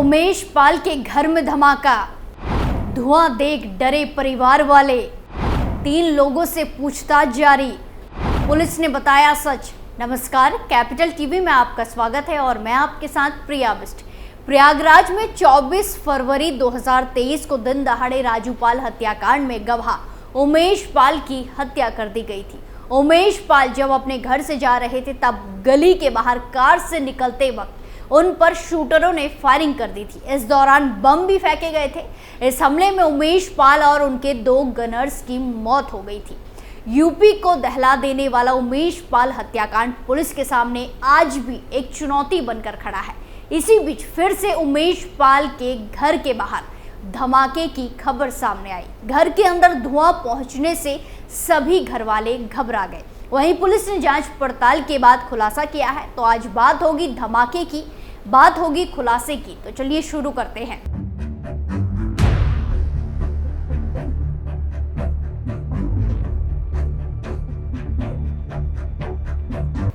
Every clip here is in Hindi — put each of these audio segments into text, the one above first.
उमेश पाल के घर में धमाका, धुआं देख डरे परिवार वाले, 3 लोगों से पूछताछ जारी, पुलिस ने बताया सच। नमस्कार, कैपिटल टीवी में आपका स्वागत है और मैं आपके साथ प्रिया बिष्ट। प्रयागराज में 24 फरवरी 2023 को दिन दहाड़े राजूपाल हत्याकांड में गवाह उमेश पाल की हत्या कर दी गई थी। उमेश पाल जब अपने घर से जा रहे थे तब गली के बाहर कार से निकलते वक्त उन पर शूटरों ने फायरिंग कर दी थी। इस दौरान बम भी फेंके गए थे। इस हमले में उमेश पाल और उनके 2 गनर्स की मौत हो गई थी। यूपी को दहला देने वाला उमेश पाल हत्याकांड पुलिस के सामने आज भी एक चुनौती बनकर खड़ा है। इसी बीच फिर से उमेश पाल के घर के बाहर धमाके की खबर सामने आई। घर के अंदर धुआं पहुंचने से सभी घर वाले घबरा गए। वहीं पुलिस ने जांच पड़ताल के बाद खुलासा किया है। तो आज बात होगी धमाके की, बात होगी खुलासे की। तो चलिए शुरू करते हैं।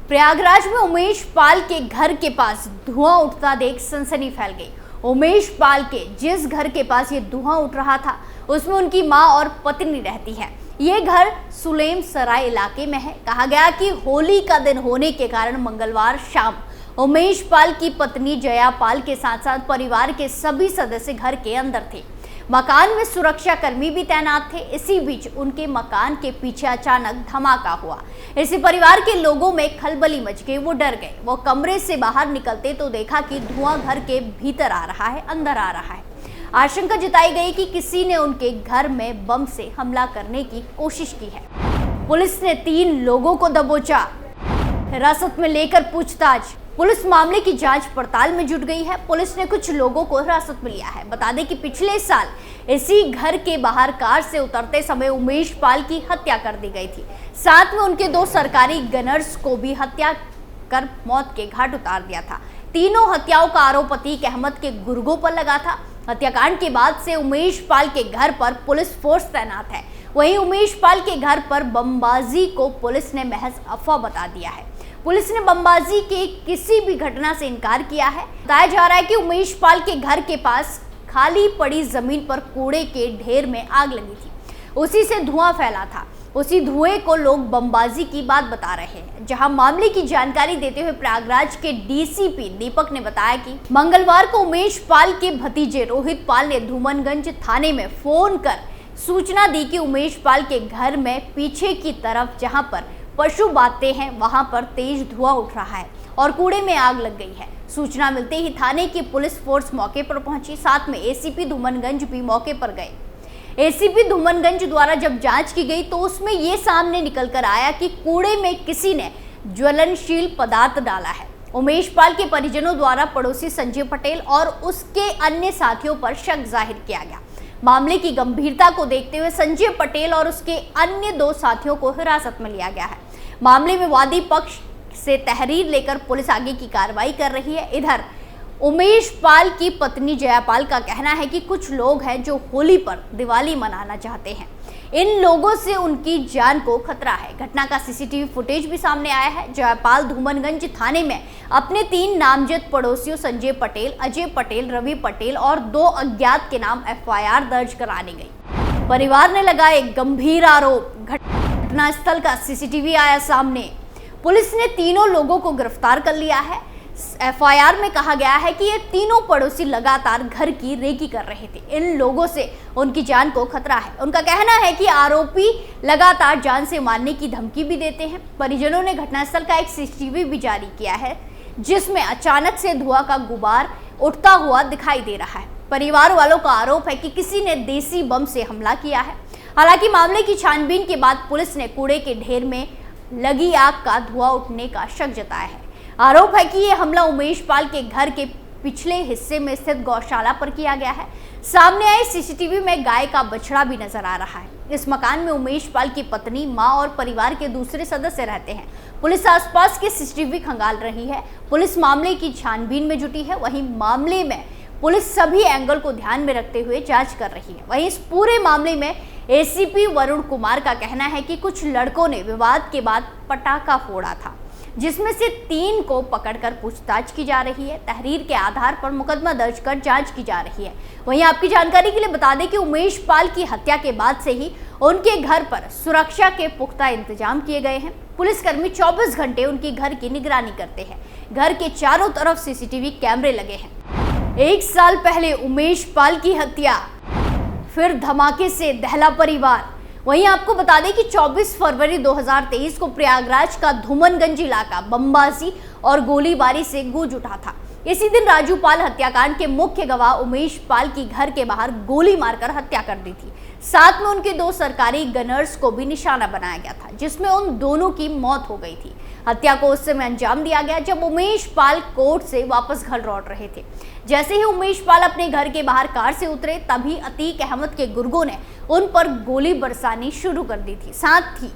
प्रयागराज में उमेश पाल के घर के पास धुआं उठता देख सनसनी फैल गई। उमेश पाल के जिस घर के पास ये धुआं उठ रहा था उसमें उनकी मां और पत्नी रहती है। ये घर सुलेम सराय इलाके में है। कहा गया कि होली का दिन होने के कारण मंगलवार शाम उमेश पाल की पत्नी जया पाल के साथ साथ परिवार के सभी सदस्य घर के अंदर थे। मकान में सुरक्षा कर्मी भी तैनात थे। इसी बीच उनके मकान के पीछे अचानक धमाका हुआ। इसी परिवार के लोगों में खलबली मच गई। वो डर गए। वो कमरे से बाहर निकलते तो देखा कि धुआं घर के भीतर आ रहा है, अंदर आ रहा है। आशंका जताई गई कि किसी ने उनके घर में बम से हमला करने की कोशिश की है। पुलिस ने 3 लोगों को दबोचा, हिरासत में लेकर पूछताछ। पुलिस मामले की जांच पड़ताल में जुट गई है। पुलिस ने कुछ लोगों को हिरासत में लिया है। बता दें कि पिछले साल इसी घर के बाहर कार से उतरते समय उमेश पाल की हत्या कर दी गई थी। साथ में उनके 2 सरकारी गनर्स को भी हत्या कर मौत के घाट उतार दिया था। तीनों हत्याओं का आरोप अतीक अहमद के गुर्गों पर लगा था। हत्याकांड के बाद से उमेश पाल के घर पर पुलिस फोर्स तैनात है। वहीं उमेश पाल के घर पर बमबाजी को पुलिस ने महज अफवाह बता दिया है। पुलिस ने बमबाजी के किसी भी घटना से इनकार किया है। बताया जा रहा है कि उमेश पाल के घर के पास खाली पड़ी जमीन पर कूड़े के ढेर में आग लगी थी। उसी से धुआं फैला था। उसी धुएं को लोग बमबाजी की बात बता रहे हैं। जहां मामले की जानकारी देते हुए प्रयागराज के डीसीपी दीपक ने बताया कि मंगलवार को उमेश पाल के भतीजे रोहित पाल ने धूमनगंज थाने में फोन कर सूचना दी कि उमेश पाल के घर में पीछे की तरफ जहां पर पशु बांधते हैं वहां पर तेज धुआं उठ रहा है और कूड़े में आग लग गई है। सूचना मिलते ही थाने की पुलिस फोर्स मौके पर पहुंची। साथ में एसीपी धूमनगंज भी मौके पर गए। एसीपी धूमनगंज द्वारा जब जांच की गई तो उसमें ये सामने निकल कर आया कि कूड़े में किसी ने ज्वलनशील पदार्थ डाला है। उमेश पाल के परिजनों द्वारा पड़ोसी संजय पटेल और उसके अन्य साथियों पर शक जाहिर किया गया। मामले की गंभीरता को देखते हुए संजय पटेल और उसके अन्य 2 साथियों को हिरासत में लिया गया है। मामले में वादी पक्ष से तहरीर लेकर पुलिस आगे की कार्रवाई कर रही है। इधर उमेश पाल की पत्नी जयापाल का कहना है कि कुछ लोग हैं जो होली पर दिवाली मनाना चाहते हैं। इन लोगों से उनकी जान को खतरा है। घटना का सीसीटीवी फुटेज भी सामने आया है। जयापाल धूमनगंज थाने में अपने 3 नामजद पड़ोसियों संजय पटेल, अजय पटेल, रवि पटेल और 2 अज्ञात के नाम FIR दर्ज कराने गई। परिवार ने लगाए गंभीर आरोप। घटनास्थल का सीसीटीवी आया सामने। पुलिस ने तीनों लोगों को गिरफ्तार कर लिया है। FIR में कहा गया है कि ये तीनों पड़ोसी लगातार घर की रेकी कर रहे थे। इन लोगों से उनकी जान को खतरा है। उनका कहना है कि आरोपी लगातार जान से मारने की धमकी भी देते हैं। परिजनों ने घटनास्थल का एक सीसीटीवी भी जारी किया है जिसमें अचानक से धुआं का गुबार उठता हुआ दिखाई दे रहा है। परिवार वालों का आरोप है कि किसी ने देसी बम से हमला किया है। हालांकि मामले की छानबीन के बाद पुलिस ने कूड़े के ढेर में लगी आग का धुआं उठने का शक जताया है। आरोप है कि यह हमला उमेश पाल के घर के पिछले हिस्से में स्थित गौशाला पर किया गया है। सामने आए सीसीटीवी में गाय का बछड़ा भी नजर आ रहा है। इस मकान में उमेश पाल की पत्नी, मां और परिवार के दूसरे सदस्य रहते हैं। पुलिस आसपास के सीसीटीवी खंगाल रही है। पुलिस मामले की छानबीन में जुटी है। वहीं मामले में पुलिस सभी एंगल को ध्यान में रखते हुए जांच कर रही है। वहीं इस पूरे मामले में एसीपी वरुण कुमार का कहना है कि कुछ लड़कों ने विवाद के बाद पटाखा फोड़ा था जिसमें से 3 को पकड़कर पूछताछ की जा रही है। तहरीर के आधार पर मुकदमा दर्ज कर जांच की जा रही है। वहीं आपकी जानकारी के लिए बता दें कि उमेश पाल की हत्या के बाद से ही उनके घर पर सुरक्षा के पुख्ता इंतजाम किए गए हैं। पुलिसकर्मी 24 घंटे उनकी घर की निगरानी करते हैं। घर के चारों तरफ सीसीटीवी कैमरे लगे हैं। 1 साल पहले उमेश पाल की हत्या, फिर धमाके से दहला परिवार। वहीं आपको बता दें कि 24 फरवरी 2023 को प्रयागराज का धूमनगंज इलाका बमबाजी और गोलीबारी से गूंज उठा था। इसी दिन राजू पाल हत्याकांड के मुख्य गवाह उमेश पाल की घर के बाहर गोली मारकर हत्या कर दी थी। साथ में उनके 2 सरकारी गनर्स को भी निशाना बनाया गया था, जिसमें उन दोनों की मौत हो गई थी। हत्या को उस समय अंजाम दिया गया जब उमेश पाल कोर्ट से वापस घर लौट रहे थे। जैसे ही उमेश पाल अपने घर के बाहर कार से उतरे, तभी अतीक अहमद के गुर्गों ने उन पर गोली बरसानी शुरू कर दी थी। साथ ही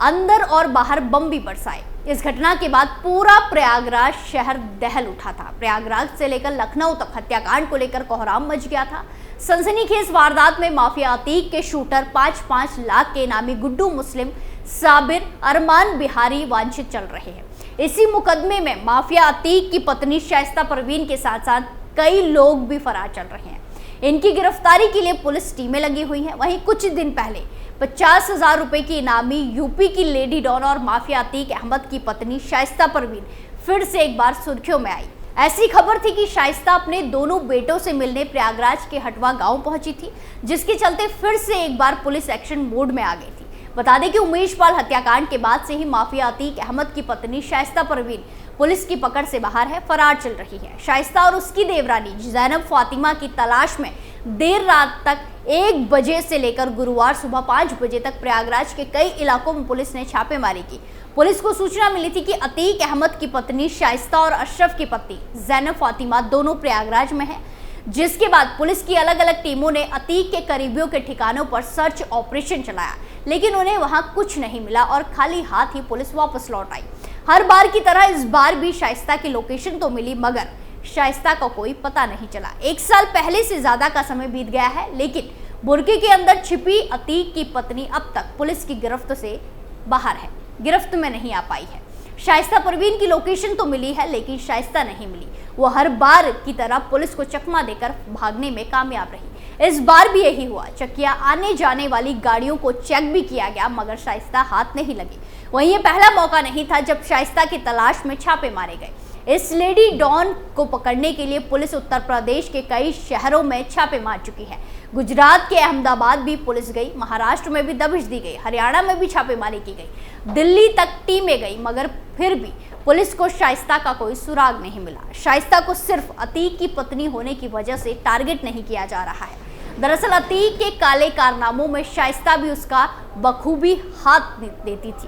अंदर और बाहर बम भी बरसाए। इस घटना के बाद पूरा प्रयागराज शहर दहल उठा था। प्रयागराज से लेकर लखनऊ तक हत्याकांड को लेकर कोहराम मच गया था। सनसनीखेज वारदात में माफिया अतीक के शूटर 5-5 लाख के इनामी गुड्डू मुस्लिम, साबिर, अरमान बिहारी वांछित चल रहे हैं। इसी मुकदमे में माफिया अतीक की पत्नी शाइस्ता परवीन के साथ साथ कई लोग भी फरार चल रहे हैं। इनकी गिरफ्तारी के लिए पुलिस टीमें लगी हुई हैं। वहीं कुछ दिन पहले 50,000 रुपए की इनामी यूपी की लेडी डॉन और माफिया अतीक अहमद की पत्नी शाइस्ता परवीन फिर से एक बार सुर्खियों में आई। ऐसी खबर थी कि शाइस्ता अपने दोनों बेटों से मिलने प्रयागराज के हटवा गांव पहुंची थी, जिसके चलते फिर से एक बार पुलिस एक्शन मोड में आ गई थी। बता दें कि उमेश पाल हत्याकांड के बाद से ही माफिया अतीक अहमद की पत्नी शाइस्ता परवीन पुलिस की पकड़ से बाहर है, फरार चल रही है। शाइस्ता और उसकी देवरानी ज़ैनब फातिमा की तलाश में देर रात तक 1 बजे से लेकर गुरुवार सुबह 5 बजे तक प्रयागराज के कई इलाकों में पुलिस ने छापेमारी की। पुलिस को सूचना मिली थी कि अतीक अहमद की पत्नी शाइस्ता और अशरफ की पत्नी ज़ैनब फातिमा दोनों प्रयागराज में हैं, जिसके बाद पुलिस की अलग अलग टीमों ने अतीक के करीबियों के ठिकानों पर सर्च ऑपरेशन चलाया, लेकिन उन्हें वहां कुछ नहीं मिला और खाली हाथ ही पुलिस वापस लौट आई। हर बार की तरह इस बार भी शाइस्ता की लोकेशन तो मिली, मगर शाइस्ता का कोई पता नहीं चला। 1 साल पहले से ज्यादा का समय बीत गया है, लेकिन बुर्के के अंदर छिपी अतीक की पत्नी अब तक पुलिस की गिरफ्त से बाहर है, गिरफ्त में नहीं आ पाई है। शाइस्ता परवीन की लोकेशन तो मिली है, लेकिन शाइस्ता नहीं मिली। वो हर बार की तरह पुलिस को चकमा देकर भागने में कामयाब रही। इस बार भी यही हुआ। चकिया आने जाने वाली गाड़ियों को चेक भी किया गया, मगर शाइस्ता हाथ नहीं लगी। वहीं ये पहला मौका नहीं था जब शाइस्ता की तलाश में छापे मारे गए। इस लेडी डॉन को पकड़ने के लिए पुलिस उत्तर प्रदेश के कई शहरों में छापे मार चुकी है। गुजरात के अहमदाबाद भी पुलिस गई, महाराष्ट्र में भी दबिश दी गई, हरियाणा में भी छापेमारी की गई, दिल्ली तक टीमें गई, मगर फिर भी पुलिस को शाइस्ता का कोई सुराग नहीं मिला। शाइस्ता को सिर्फ अतीक की पत्नी होने की वजह से टारगेट नहीं किया जा रहा है। दरअसल अतीक के काले कारनामों में शाइस्ता भी उसका बखूबी हाथ देती थी।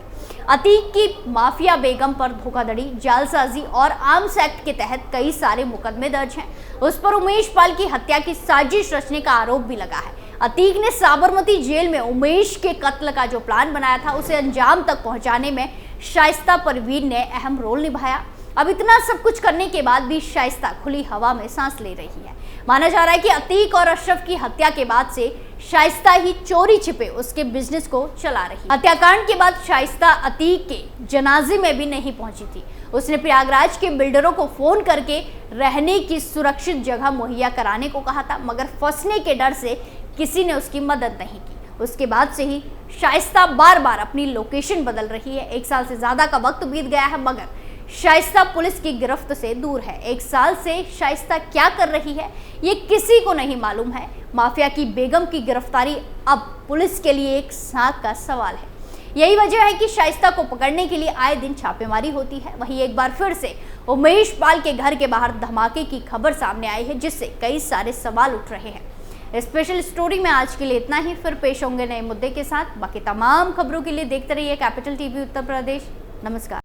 अतीक की माफिया बेगम पर धोखाधड़ी, जालसाजी और आर्म्स एक्ट के तहत कई सारे मुकदमे दर्ज हैं। उस पर उमेश पाल की हत्या की साजिश रचने का आरोप भी लगा है। अतीक ने साबरमती जेल में उमेश के कत्ल का जो प्लान बनाया था, उसे अंजाम तक पहुंचाने में शाइस्ता परवीन ने अहम रोल निभाया। अब इतना सब कुछ करने के बाद भी शाइस्ता खुली हवा में सांस ले रही है। माना जा रहा है कि अतीक और अशरफ की हत्या के बाद से शाइस्ता ही चोरी छिपे उसके बिजनेस को चला रही। हत्याकांड के बाद शाइस्ता अतीक के जनाजे में भी नहीं पहुंची थी। उसने प्रयागराज के बिल्डरों को फोन करके रहने की सुरक्षित जगह मुहैया कराने को कहा था, मगर फंसने के डर से किसी ने उसकी मदद नहीं की। उसके बाद से ही शाइस्ता बार बार अपनी लोकेशन बदल रही है। 1 साल से ज्यादा का वक्त बीत गया है, मगर शाइस्ता पुलिस की गिरफ्त से दूर है। 1 साल से शाइस्ता क्या कर रही है, ये किसी को नहीं मालूम है। माफिया की बेगम की गिरफ्तारी अब पुलिस के लिए एक सांख का सवाल है। यही वजह है कि शाइस्ता को पकड़ने के लिए आए दिन छापेमारी होती है। वहीं एक बार फिर से उमेश पाल के घर के बाहर धमाके की खबर सामने आई है, जिससे कई सारे सवाल उठ रहे हैं। स्पेशल स्टोरी में आज के लिए इतना ही। फिर पेश होंगे नए मुद्दे के साथ। बाकी तमाम खबरों के लिए देखते रहिए कैपिटल टीवी उत्तर प्रदेश। नमस्कार।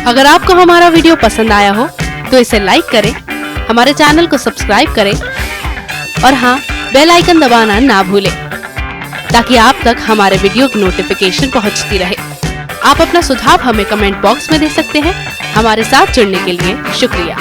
अगर आपको हमारा वीडियो पसंद आया हो तो इसे लाइक करें, हमारे चैनल को सब्सक्राइब करें और हाँ, बेल आइकन दबाना ना भूलें ताकि आप तक हमारे वीडियो की नोटिफिकेशन पहुंचती रहे। आप अपना सुझाव हमें कमेंट बॉक्स में दे सकते हैं। हमारे साथ जुड़ने के लिए शुक्रिया।